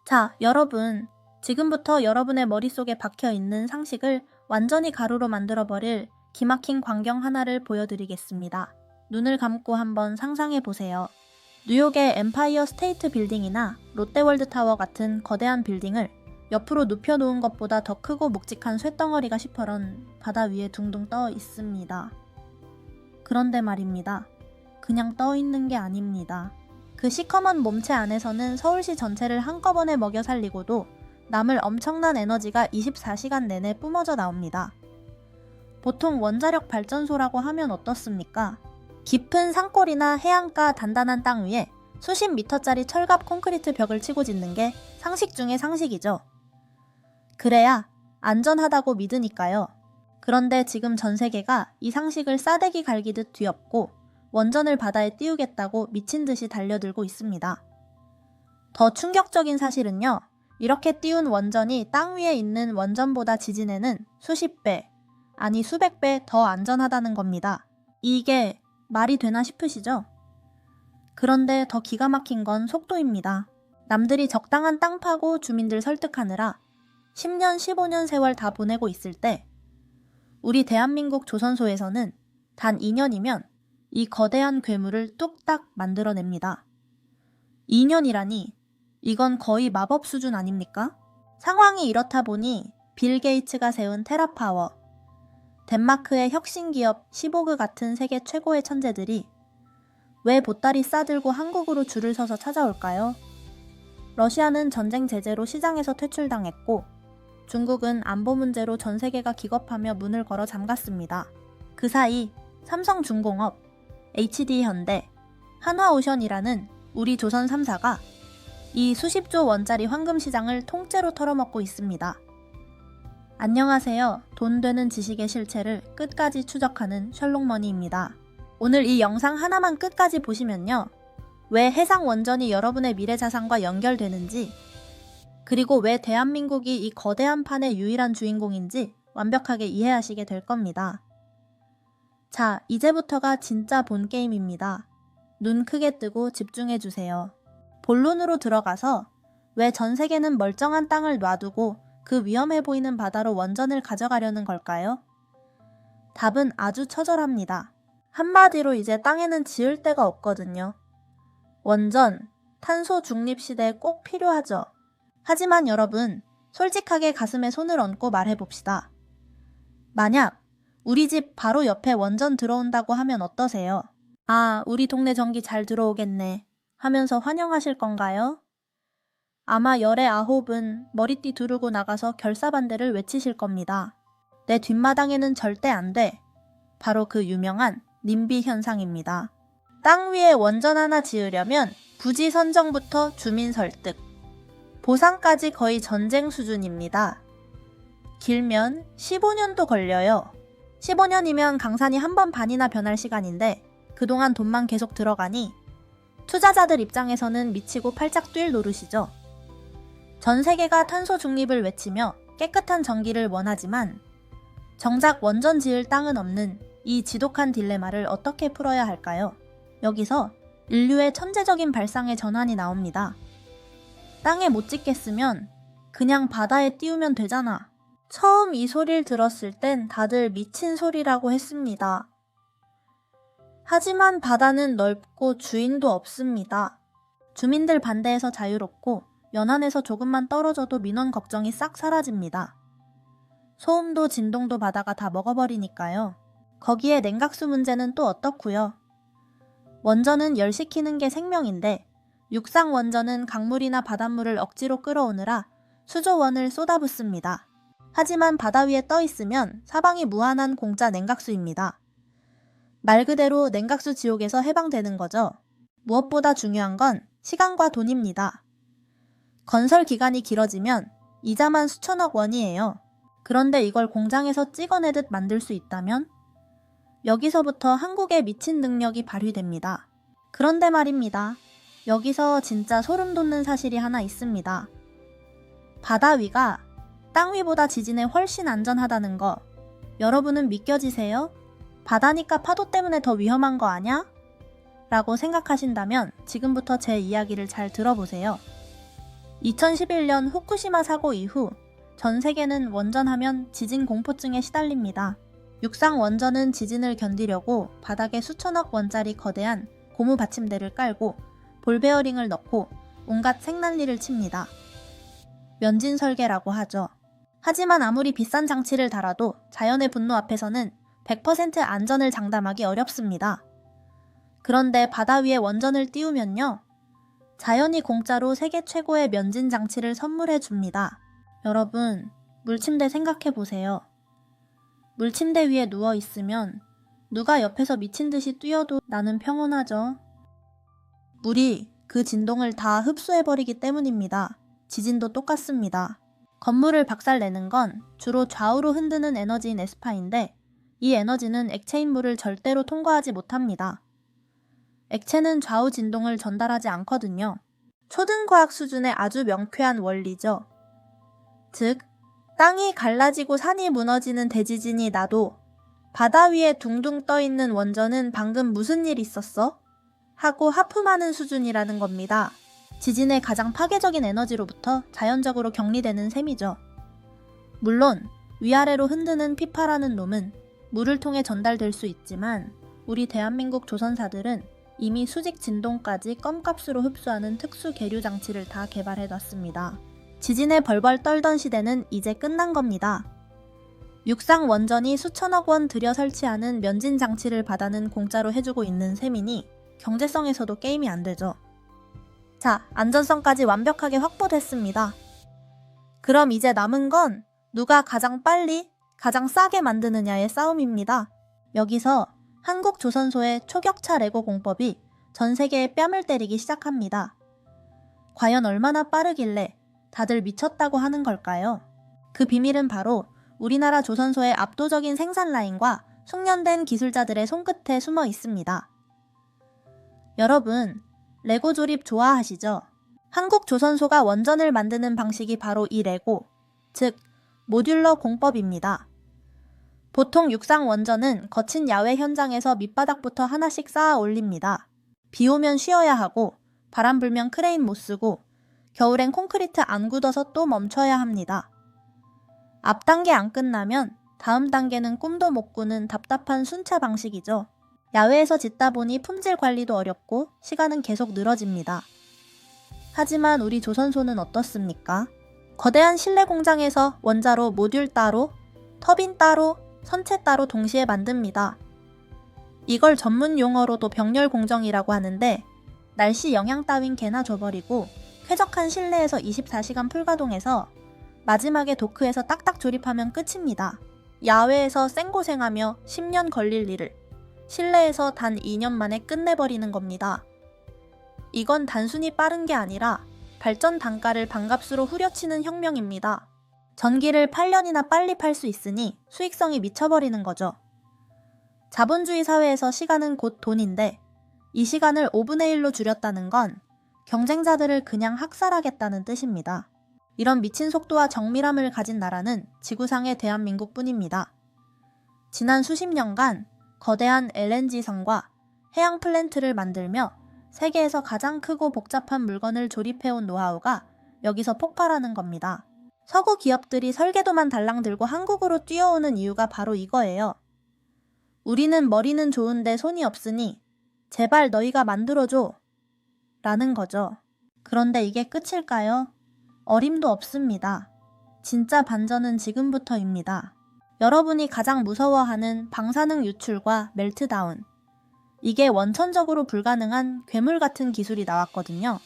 자, 여러분. 지금부터 여러분의 머릿속에 박혀있는 상식을 완전히 가루로 만들어버릴 기막힌 광경 하나를 보여드리겠습니다. 눈을 감고 한번 상상해보세요. 뉴욕의 엠파이어 스테이트 빌딩이나 롯데월드타워 같은 거대한 빌딩을 옆으로 눕혀놓은 것보다 더 크고 묵직한 쇳덩어리가 시퍼런 바다 위에 둥둥 떠 있습니다. 그런데 말입니다. 그냥 떠 있는 게 아닙니다. 그 시커먼 몸체 안에서는 서울시 전체를 한꺼번에 먹여 살리고도 남을 엄청난 에너지가 24시간 내내 뿜어져 나옵니다. 보통 원자력 발전소라고 하면 어떻습니까? 깊은 산골이나 해안가 단단한 땅 위에 수십 미터짜리 철갑 콘크리트 벽을 치고 짓는 게 상식 중의 상식이죠. 그래야 안전하다고 믿으니까요. 그런데 지금 전 세계가 이 상식을 싸대기 갈기듯 뒤엎고 원전을 바다에 띄우겠다고 미친 듯이 달려들고 있습니다. 더 충격적인 사실은요. 이렇게 띄운 원전이 땅 위에 있는 원전보다 지진에는 수십 배, 아니 수백 배 더 안전하다는 겁니다. 이게 말이 되나 싶으시죠? 그런데 더 기가 막힌 건 속도입니다. 남들이 적당한 땅 파고 주민들 설득하느라 10년, 15년 세월 다 보내고 있을 때 우리 대한민국 조선소에서는 단 2년이면 이 거대한 괴물을 뚝딱 만들어냅니다. 2년이라니 이건 거의 마법 수준 아닙니까? 상황이 이렇다 보니 빌 게이츠가 세운 테라파워, 덴마크의 혁신기업 시보그 같은 세계 최고의 천재들이 왜 보따리 싸들고 한국으로 줄을 서서 찾아올까요? 러시아는 전쟁 제재로 시장에서 퇴출당했고 중국은 안보 문제로 전 세계가 기겁하며 문을 걸어 잠갔습니다. 그 사이 삼성중공업, HD현대, 한화오션이라는 우리 조선 3사가 이 수십조 원짜리 황금 시장을 통째로 털어먹고 있습니다. 안녕하세요. 돈 되는 지식의 실체를 끝까지 추적하는 셜록머니입니다. 오늘 이 영상 하나만 끝까지 보시면요. 왜 해상 원전이 여러분의 미래 자산과 연결되는지, 그리고 왜 대한민국이 이 거대한 판의 유일한 주인공인지 완벽하게 이해하시게 될 겁니다. 자, 이제부터가 진짜 본 게임입니다. 눈 크게 뜨고 집중해주세요. 본론으로 들어가서 왜 전 세계는 멀쩡한 땅을 놔두고 그 위험해 보이는 바다로 원전을 가져가려는 걸까요? 답은 아주 처절합니다. 한마디로 이제 땅에는 지을 데가 없거든요. 원전, 탄소 중립 시대에 꼭 필요하죠. 하지만 여러분, 솔직하게 가슴에 손을 얹고 말해봅시다. 만약 우리 집 바로 옆에 원전 들어온다고 하면 어떠세요? 아, 우리 동네 전기 잘 들어오겠네 하면서 환영하실 건가요? 아마 열의 아홉은 머리띠 두르고 나가서 결사반대를 외치실 겁니다. 내 뒷마당에는 절대 안 돼. 바로 그 유명한 님비 현상입니다. 땅 위에 원전 하나 지으려면 부지 선정부터 주민 설득, 보상까지 거의 전쟁 수준입니다. 길면 15년도 걸려요. 15년이면 강산이 한 번 반이나 변할 시간인데 그동안 돈만 계속 들어가니 투자자들 입장에서는 미치고 팔짝 뛸 노릇이죠. 전 세계가 탄소 중립을 외치며 깨끗한 전기를 원하지만 정작 원전 지을 땅은 없는 이 지독한 딜레마를 어떻게 풀어야 할까요? 여기서 인류의 천재적인 발상의 전환이 나옵니다. 땅에 못 짓겠으면 그냥 바다에 띄우면 되잖아. 처음 이 소리를 들었을 땐 다들 미친 소리라고 했습니다. 하지만 바다는 넓고 주인도 없습니다. 주민들 반대에서 자유롭고 연안에서 조금만 떨어져도 민원 걱정이 싹 사라집니다. 소음도 진동도 바다가 다 먹어버리니까요. 거기에 냉각수 문제는 또 어떻고요? 원전은 열시키는 게 생명인데 육상 원전은 강물이나 바닷물을 억지로 끌어오느라 수조원을 쏟아붓습니다. 하지만 바다 위에 떠 있으면 사방이 무한한 공짜 냉각수입니다. 말 그대로 냉각수 지옥에서 해방되는 거죠. 무엇보다 중요한 건 시간과 돈입니다. 건설 기간이 길어지면 이자만 수천억 원이에요. 그런데 이걸 공장에서 찍어내듯 만들 수 있다면? 여기서부터 한국의 미친 능력이 발휘됩니다. 그런데 말입니다. 여기서 진짜 소름 돋는 사실이 하나 있습니다. 바다 위가 땅 위보다 지진에 훨씬 안전하다는 거 여러분은 믿겨지세요? 바다니까 파도 때문에 더 위험한 거 아냐? 라고 생각하신다면 지금부터 제 이야기를 잘 들어보세요. 2011년 후쿠시마 사고 이후 전 세계는 원전하면 지진 공포증에 시달립니다. 육상 원전은 지진을 견디려고 바닥에 수천억 원짜리 거대한 고무 받침대를 깔고 볼 베어링을 넣고 온갖 생난리를 칩니다. 면진 설계라고 하죠. 하지만 아무리 비싼 장치를 달아도 자연의 분노 앞에서는 100% 안전을 장담하기 어렵습니다. 그런데 바다 위에 원전을 띄우면요. 자연이 공짜로 세계 최고의 면진 장치를 선물해 줍니다. 여러분, 물침대 생각해 보세요. 물침대 위에 누워 있으면 누가 옆에서 미친 듯이 뛰어도 나는 평온하죠. 물이 그 진동을 다 흡수해버리기 때문입니다. 지진도 똑같습니다. 건물을 박살내는 건 주로 좌우로 흔드는 에너지인 에스파인데 이 에너지는 액체인 물을 절대로 통과하지 못합니다. 액체는 좌우 진동을 전달하지 않거든요. 초등과학 수준의 아주 명쾌한 원리죠. 즉, 땅이 갈라지고 산이 무너지는 대지진이 나도 바다 위에 둥둥 떠있는 원전은 방금 무슨 일 있었어? 하고 하품하는 수준이라는 겁니다. 지진의 가장 파괴적인 에너지로부터 자연적으로 격리되는 셈이죠. 물론 위아래로 흔드는 피파라는 놈은 물을 통해 전달될 수 있지만 우리 대한민국 조선사들은 이미 수직 진동까지 껌값으로 흡수하는 특수 계류 장치를 다 개발해놨습니다. 지진에 벌벌 떨던 시대는 이제 끝난 겁니다. 육상 원전이 수천억 원 들여 설치하는 면진 장치를 받아는 공짜로 해주고 있는 셈이니 경제성에서도 게임이 안 되죠. 자, 안전성까지 완벽하게 확보됐습니다. 그럼 이제 남은 건 누가 가장 빨리, 가장 싸게 만드느냐의 싸움입니다. 여기서 한국조선소의 초격차 레고 공법이 전 세계에 뺨을 때리기 시작합니다. 과연 얼마나 빠르길래 다들 미쳤다고 하는 걸까요? 그 비밀은 바로 우리나라 조선소의 압도적인 생산 라인과 숙련된 기술자들의 손끝에 숨어 있습니다. 여러분, 레고 조립 좋아하시죠? 한국 조선소가 원전을 만드는 방식이 바로 이 레고, 즉 모듈러 공법입니다. 보통 육상 원전은 거친 야외 현장에서 밑바닥부터 하나씩 쌓아 올립니다. 비 오면 쉬어야 하고 바람 불면 크레인 못 쓰고 겨울엔 콘크리트 안 굳어서 또 멈춰야 합니다. 앞 단계 안 끝나면 다음 단계는 꿈도 못 꾸는 답답한 순차 방식이죠. 야외에서 짓다 보니 품질 관리도 어렵고 시간은 계속 늘어집니다. 하지만 우리 조선소는 어떻습니까? 거대한 실내 공장에서 원자로 모듈 따로, 터빈 따로, 선체 따로 동시에 만듭니다. 이걸 전문 용어로도 병렬 공정이라고 하는데 날씨 영향 따윈 개나 줘버리고 쾌적한 실내에서 24시간 풀가동해서 마지막에 도크에서 딱딱 조립하면 끝입니다. 야외에서 생고생하며 10년 걸릴 일을 실내에서 단 2년 만에 끝내버리는 겁니다. 이건 단순히 빠른 게 아니라 발전 단가를 반값으로 후려치는 혁명입니다. 전기를 8년이나 빨리 팔 수 있으니 수익성이 미쳐버리는 거죠. 자본주의 사회에서 시간은 곧 돈인데 이 시간을 5분의 1로 줄였다는 건 경쟁자들을 그냥 학살하겠다는 뜻입니다. 이런 미친 속도와 정밀함을 가진 나라는 지구상의 대한민국뿐입니다. 지난 수십 년간 거대한 LNG선과 해양 플랜트를 만들며 세계에서 가장 크고 복잡한 물건을 조립해온 노하우가 여기서 폭발하는 겁니다. 서구 기업들이 설계도만 달랑 들고 한국으로 뛰어오는 이유가 바로 이거예요. 우리는 머리는 좋은데 손이 없으니 제발 너희가 만들어줘 라는 거죠. 그런데 이게 끝일까요? 어림도 없습니다. 진짜 반전은 지금부터입니다. 여러분이 가장 무서워하는 방사능 유출과 멜트다운. 이게 원천적으로 불가능한 괴물 같은 기술이 나왔거든요.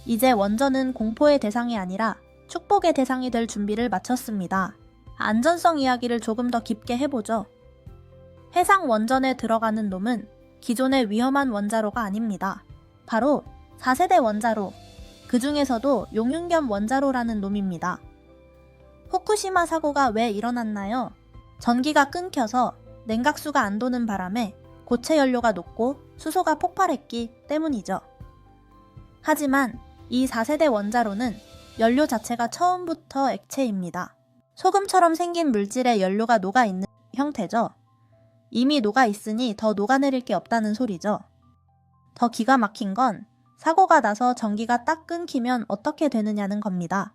이제 원전은 공포의 대상이 아니라 축복의 대상이 될 준비를 마쳤습니다. 안전성 이야기를 조금 더 깊게 해보죠. 해상 원전에 들어가는 놈은 기존의 위험한 원자로가 아닙니다. 바로 4세대 원자로, 그 중에서도 용융겸 원자로라는 놈입니다. 후쿠시마 사고가 왜 일어났나요? 전기가 끊겨서 냉각수가 안 도는 바람에 고체 연료가 녹고 수소가 폭발했기 때문이죠. 하지만 이 4세대 원자로는 연료 자체가 처음부터 액체입니다. 소금처럼 생긴 물질에 연료가 녹아있는 형태죠. 이미 녹아있으니 더 녹아내릴 게 없다는 소리죠. 더 기가 막힌 건 사고가 나서 전기가 딱 끊기면 어떻게 되느냐는 겁니다.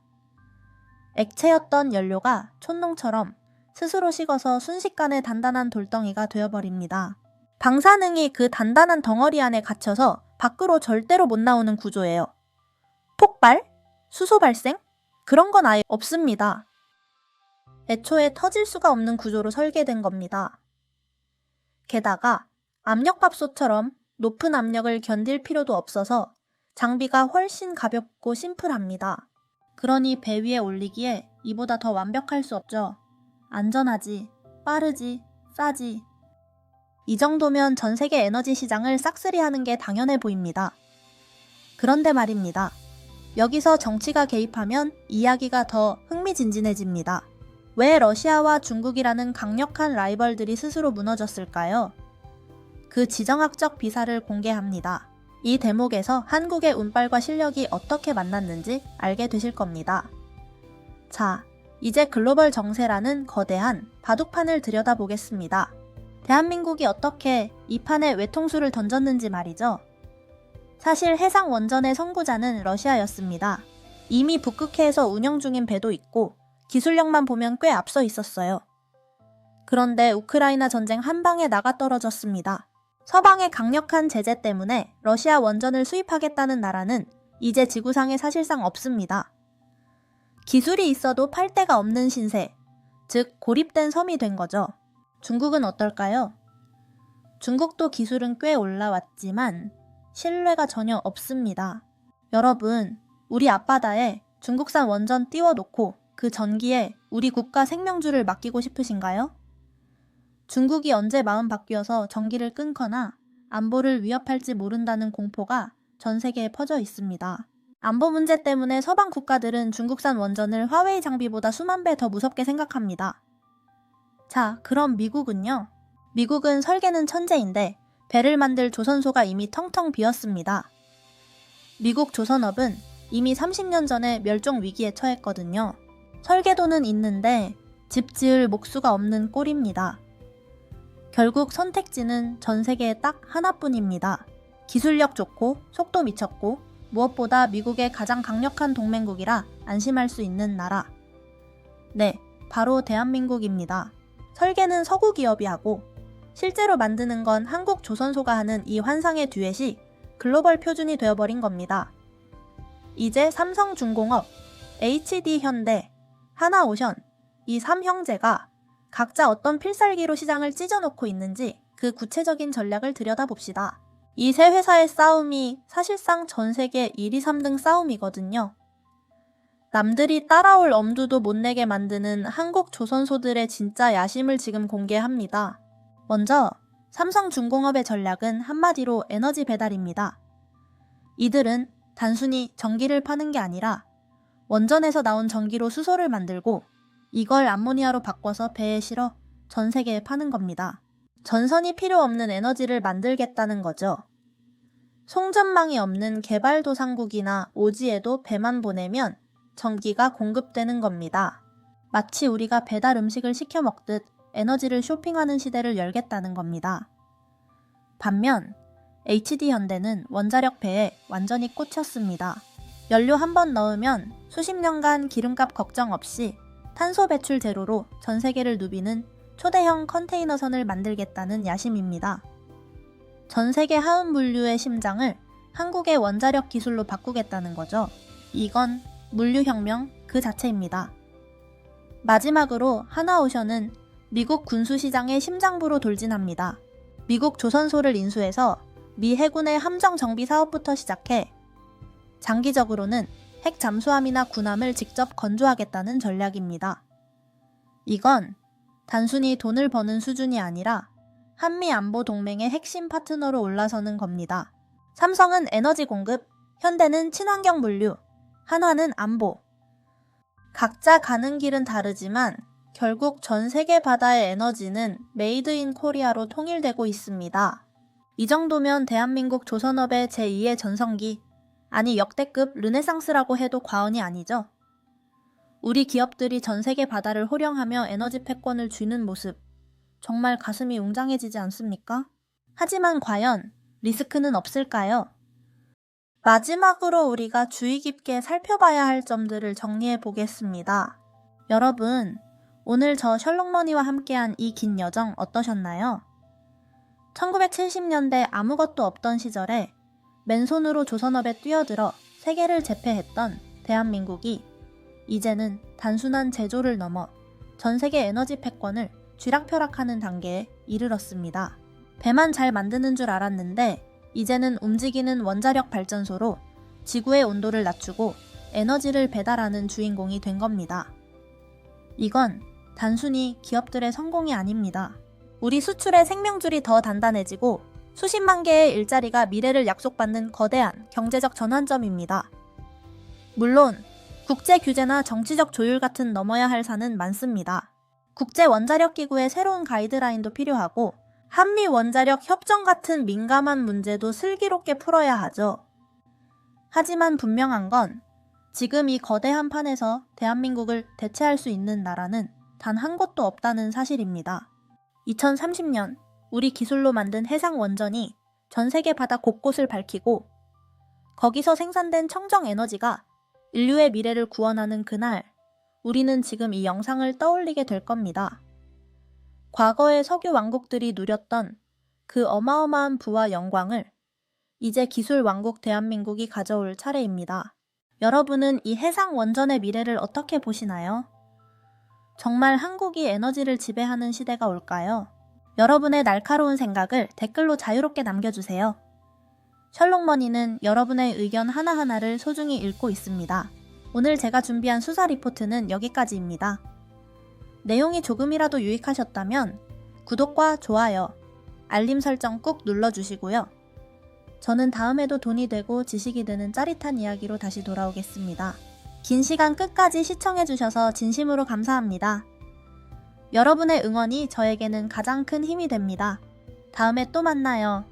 액체였던 연료가 촛농처럼 스스로 식어서 순식간에 단단한 돌덩이가 되어버립니다. 방사능이 그 단단한 덩어리 안에 갇혀서 밖으로 절대로 못 나오는 구조예요. 폭발? 수소 발생? 그런 건 아예 없습니다. 애초에 터질 수가 없는 구조로 설계된 겁니다. 게다가 압력밥솥처럼 높은 압력을 견딜 필요도 없어서 장비가 훨씬 가볍고 심플합니다. 그러니 배 위에 올리기에 이보다 더 완벽할 수 없죠. 안전하지, 빠르지, 싸지. 이 정도면 전 세계 에너지 시장을 싹쓸이하는 게 당연해 보입니다. 그런데 말입니다. 여기서 정치가 개입하면 이야기가 더 흥미진진해집니다. 왜 러시아와 중국이라는 강력한 라이벌들이 스스로 무너졌을까요? 그 지정학적 비사를 공개합니다. 이 대목에서 한국의 운빨과 실력이 어떻게 만났는지 알게 되실 겁니다. 자, 이제 글로벌 정세라는 거대한 바둑판을 들여다보겠습니다. 대한민국이 어떻게 이 판에 외통수를 던졌는지 말이죠. 사실 해상 원전의 선구자는 러시아였습니다. 이미 북극해에서 운영 중인 배도 있고 기술력만 보면 꽤 앞서 있었어요. 그런데 우크라이나 전쟁 한 방에 나가 떨어졌습니다. 서방의 강력한 제재 때문에 러시아 원전을 수입하겠다는 나라는 이제 지구상에 사실상 없습니다. 기술이 있어도 팔 데가 없는 신세, 즉 고립된 섬이 된 거죠. 중국은 어떨까요? 중국도 기술은 꽤 올라왔지만 신뢰가 전혀 없습니다. 여러분, 우리 앞바다에 중국산 원전 띄워놓고 그 전기에 우리 국가 생명줄을 맡기고 싶으신가요? 중국이 언제 마음 바뀌어서 전기를 끊거나 안보를 위협할지 모른다는 공포가 전 세계에 퍼져 있습니다. 안보 문제 때문에 서방 국가들은 중국산 원전을 화웨이 장비보다 수만 배 더 무섭게 생각합니다. 자, 그럼 미국은요? 미국은 설계는 천재인데 배를 만들 조선소가 이미 텅텅 비었습니다. 미국 조선업은 이미 30년 전에 멸종 위기에 처했거든요. 설계도는 있는데 집 지을 목수가 없는 꼴입니다. 결국 선택지는 전 세계에 딱 하나뿐입니다. 기술력 좋고 속도 미쳤고 무엇보다 미국의 가장 강력한 동맹국이라 안심할 수 있는 나라. 네, 바로 대한민국입니다. 설계는 서구 기업이 하고 실제로 만드는 건 한국 조선소가 하는 이 환상의 듀엣이 글로벌 표준이 되어버린 겁니다. 이제 삼성중공업, HD현대, 하나오션, 이 3형제가 각자 어떤 필살기로 시장을 찢어놓고 있는지 그 구체적인 전략을 들여다봅시다. 이 세 회사의 싸움이 사실상 전 세계 1, 2, 3등 싸움이거든요. 남들이 따라올 엄두도 못 내게 만드는 한국 조선소들의 진짜 야심을 지금 공개합니다. 먼저 삼성중공업의 전략은 한마디로 에너지 배달입니다. 이들은 단순히 전기를 파는 게 아니라 원전에서 나온 전기로 수소를 만들고 이걸 암모니아로 바꿔서 배에 실어 전 세계에 파는 겁니다. 전선이 필요 없는 에너지를 만들겠다는 거죠. 송전망이 없는 개발도상국이나 오지에도 배만 보내면 전기가 공급되는 겁니다. 마치 우리가 배달 음식을 시켜 먹듯 에너지를 쇼핑하는 시대를 열겠다는 겁니다. 반면 HD현대는 원자력 배에 완전히 꽂혔습니다. 연료 한 번 넣으면 수십 년간 기름값 걱정 없이 탄소 배출 제로로 전 세계를 누비는 초대형 컨테이너선을 만들겠다는 야심입니다. 전 세계 화학 물류의 심장을 한국의 원자력 기술로 바꾸겠다는 거죠. 이건 물류혁명 그 자체입니다. 마지막으로 하나오션은 미국 군수시장의 심장부로 돌진합니다. 미국 조선소를 인수해서 미 해군의 함정 정비 사업부터 시작해 장기적으로는 핵 잠수함이나 군함을 직접 건조하겠다는 전략입니다. 이건 단순히 돈을 버는 수준이 아니라 한미 안보 동맹의 핵심 파트너로 올라서는 겁니다. 삼성은 에너지 공급, 현대는 친환경 물류, 한화는 안보. 각자 가는 길은 다르지만 결국 전 세계 바다의 에너지는 메이드 인 코리아로 통일되고 있습니다. 이 정도면 대한민국 조선업의 제2의 전성기, 아니 역대급 르네상스라고 해도 과언이 아니죠. 우리 기업들이 전 세계 바다를 호령하며 에너지 패권을 쥐는 모습, 정말 가슴이 웅장해지지 않습니까? 하지만 과연 리스크는 없을까요? 마지막으로 우리가 주의 깊게 살펴봐야 할 점들을 정리해 보겠습니다. 여러분, 오늘 저 셜록머니와 함께한 이 긴 여정 어떠셨나요? 1970년대 아무것도 없던 시절에 맨손으로 조선업에 뛰어들어 세계를 제패했던 대한민국이 이제는 단순한 제조를 넘어 전 세계 에너지 패권을 쥐락펴락하는 단계에 이르렀습니다. 배만 잘 만드는 줄 알았는데 이제는 움직이는 원자력 발전소로 지구의 온도를 낮추고 에너지를 배달하는 주인공이 된 겁니다. 이건 단순히 기업들의 성공이 아닙니다. 우리 수출의 생명줄이 더 단단해지고 수십만 개의 일자리가 미래를 약속받는 거대한 경제적 전환점입니다. 물론 국제 규제나 정치적 조율 같은 넘어야 할 산은 많습니다. 국제 원자력 기구의 새로운 가이드라인도 필요하고 한미 원자력 협정 같은 민감한 문제도 슬기롭게 풀어야 하죠. 하지만 분명한 건 지금 이 거대한 판에서 대한민국을 대체할 수 있는 나라는 단 한 곳도 없다는 사실입니다. 2030년 우리 기술로 만든 해상 원전이 전 세계 바다 곳곳을 밝히고 거기서 생산된 청정 에너지가 인류의 미래를 구원하는 그날, 우리는 지금 이 영상을 떠올리게 될 겁니다. 과거의 석유 왕국들이 누렸던 그 어마어마한 부와 영광을 이제 기술 왕국 대한민국이 가져올 차례입니다. 여러분은 이 해상 원전의 미래를 어떻게 보시나요? 정말 한국이 에너지를 지배하는 시대가 올까요? 여러분의 날카로운 생각을 댓글로 자유롭게 남겨주세요. 셜록머니는 여러분의 의견 하나하나를 소중히 읽고 있습니다. 오늘 제가 준비한 수사 리포트는 여기까지입니다. 내용이 조금이라도 유익하셨다면 구독과 좋아요, 알림 설정 꾹 눌러주시고요. 저는 다음에도 돈이 되고 지식이 되는 짜릿한 이야기로 다시 돌아오겠습니다. 긴 시간 끝까지 시청해주셔서 진심으로 감사합니다. 여러분의 응원이 저에게는 가장 큰 힘이 됩니다. 다음에 또 만나요.